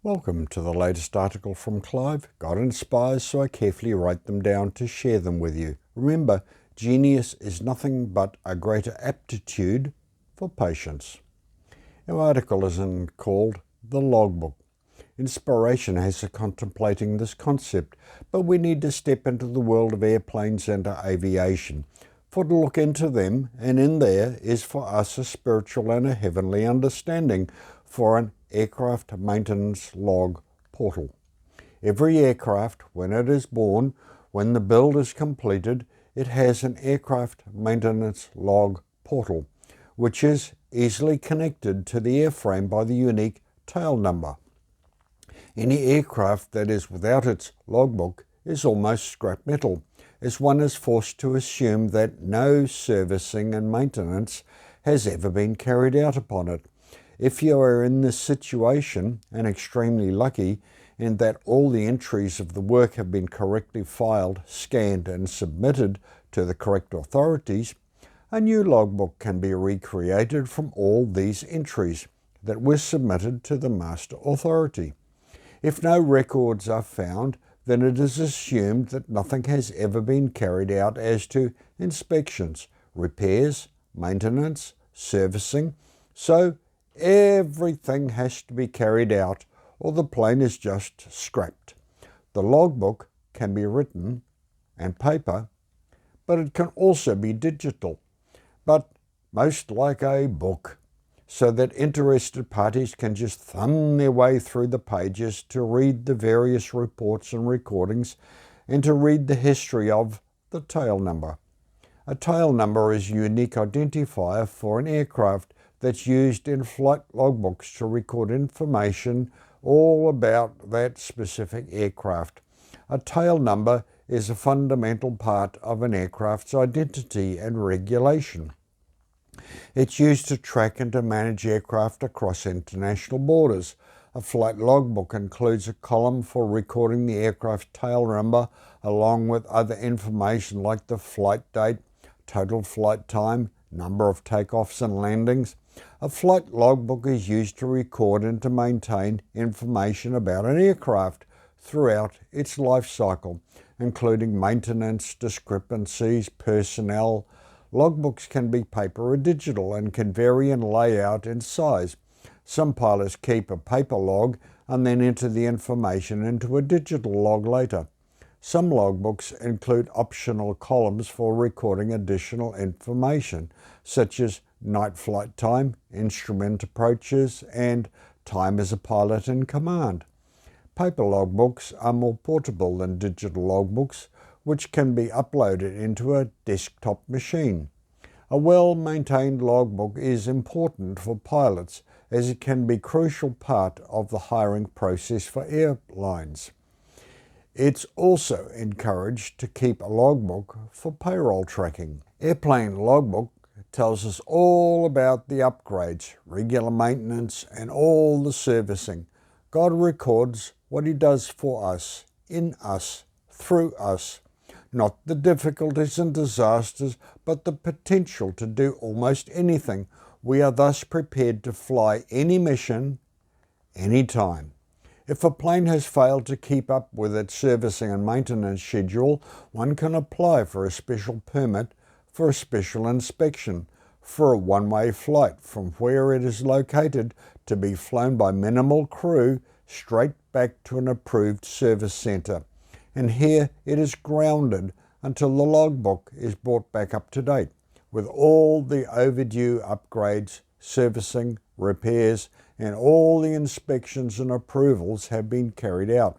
Welcome to the latest article from Clive. God inspires, so I carefully write them down to share them with you. Remember, genius is nothing but a greater aptitude for patience. Our article is called The Logbook. Inspiration has us contemplating this concept, but we need to step into the world of airplanes and aviation. For to look into them, and in there is for us a spiritual and a heavenly understanding for an aircraft maintenance log portal. Every aircraft, when it is born, when the build is completed, it has an aircraft maintenance log portal, which is easily connected to the airframe by the unique tail number. Any aircraft that is without its logbook is almost scrap metal, as one is forced to assume that no servicing and maintenance has ever been carried out upon it. If you are in this situation, and extremely lucky, in that all the entries of the work have been correctly filed, scanned and submitted to the correct authorities, a new logbook can be recreated from all these entries that were submitted to the master authority. If no records are found, then it is assumed that nothing has ever been carried out as to inspections, repairs, maintenance, servicing, so everything has to be carried out or the plane is just scrapped. The logbook can be written and paper, but it can also be digital, but most like a book, so that interested parties can just thumb their way through the pages to read the various reports and recordings and to read the history of the tail number. A tail number is a unique identifier for an aircraft that's used in flight logbooks to record information all about that specific aircraft. A tail number is a fundamental part of an aircraft's identity and regulation. It's used to track and to manage aircraft across international borders. A flight logbook includes a column for recording the aircraft's tail number along with other information like the flight date, total flight time, number of takeoffs and landings. A flight logbook is used to record and to maintain information about an aircraft throughout its life cycle, including maintenance, discrepancies, personnel. Logbooks can be paper or digital and can vary in layout and size. Some pilots keep a paper log and then enter the information into a digital log later. Some logbooks include optional columns for recording additional information, such as night flight time, instrument approaches, and time as a pilot in command. Paper logbooks are more portable than digital logbooks, which can be uploaded into a desktop machine. A well-maintained logbook is important for pilots, as it can be a crucial part of the hiring process for airlines. It's also encouraged to keep a logbook for payroll tracking. Airplane logbook tells us all about the upgrades, regular maintenance, and all the servicing. God records what He does for us, in us, through us. Not the difficulties and disasters, but the potential to do almost anything. We are thus prepared to fly any mission, anytime. If a plane has failed to keep up with its servicing and maintenance schedule, one can apply for a special permit for a special inspection for a one-way flight from where it is located to be flown by minimal crew straight back to an approved service centre. And here it is grounded until the logbook is brought back up to date with all the overdue upgrades, servicing, repairs, and all the inspections and approvals have been carried out.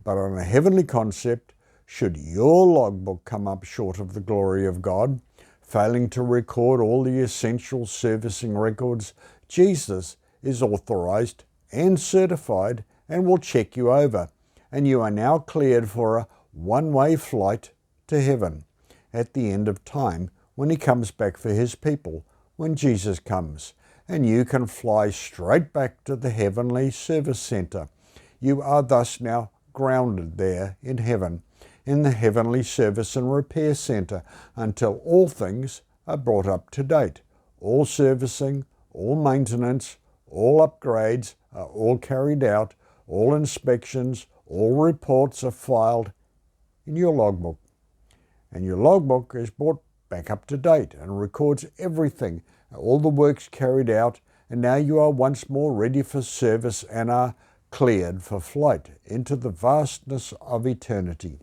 But on a heavenly concept, should your logbook come up short of the glory of God, failing to record all the essential servicing records, Jesus is authorized and certified and will check you over, and you are now cleared for a one-way flight to heaven at the end of time when He comes back for His people, when Jesus comes, and you can fly straight back to the heavenly service center. You are thus now grounded there in heaven, in the heavenly service and repair center, until all things are brought up to date. All servicing, all maintenance, all upgrades are all carried out, all inspections, all reports are filed in your logbook. And your logbook is brought back up to date and records everything, all the works carried out, and now you are once more ready for service and are cleared for flight into the vastness of eternity.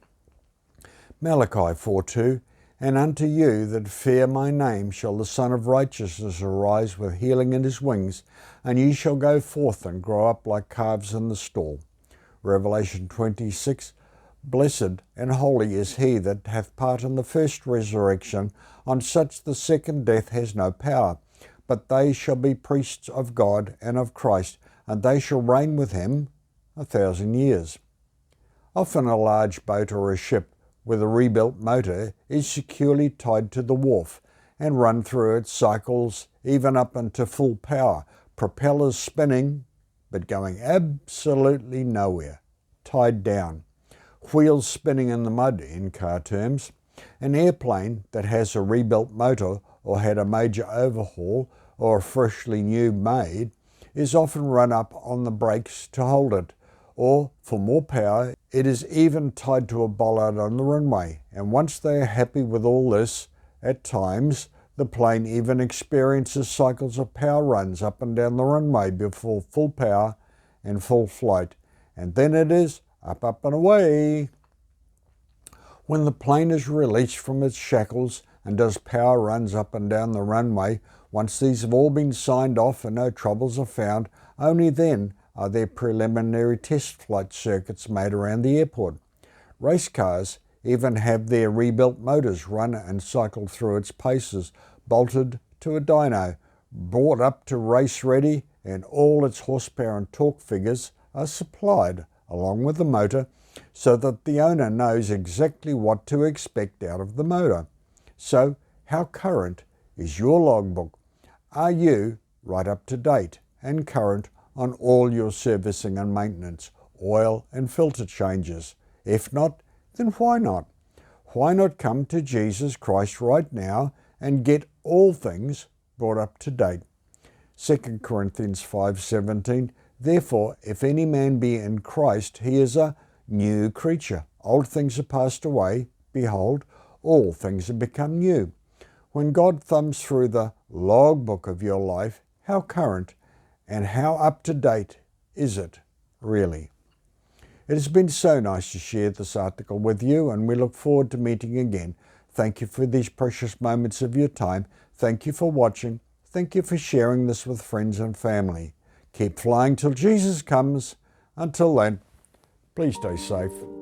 Malachi 4:2, and unto you that fear my name shall the Son of Righteousness arise with healing in his wings, and ye shall go forth and grow up like calves in the stall. Revelation 26, blessed and holy is he that hath part in the first resurrection. On such the second death has no power, but they shall be priests of God and of Christ, and they shall reign with him 1,000 years. Often a large boat or a ship with a rebuilt motor is securely tied to the wharf and run through its cycles even up into full power, propellers spinning but going absolutely nowhere, tied down, wheels spinning in the mud in car terms. An airplane that has a rebuilt motor or had a major overhaul or a freshly new made is often run up on the brakes to hold it, or for more power it is even tied to a bollard on the runway. And once they are happy with all this, at times the plane even experiences cycles of power runs up and down the runway before full power and full flight, and then it is up, up and away. When the plane is released from its shackles and does power runs up and down the runway, once these have all been signed off and no troubles are found, only then are there preliminary test flight circuits made around the airport. Race cars even have their rebuilt motors run and cycled through its paces, bolted to a dyno, brought up to race ready, and all its horsepower and torque figures are supplied along with the motor so that the owner knows exactly what to expect out of the motor. So, how current is your logbook? Are you right up to date and current on all your servicing and maintenance, oil and filter changes? If not, then why not? Why not come to Jesus Christ right now and get all things brought up to date? 2 Corinthians 5:17, therefore, if any man be in Christ, he is a new creature. Old things are passed away. Behold, all things have become new. When God thumbs through the logbook of your life, how current and how up to date is it really? It has been so nice to share this article with you, and we look forward to meeting again. Thank you for these precious moments of your time. Thank you for watching. Thank you for sharing this with friends and family. Keep flying till Jesus comes. Until then, please stay safe.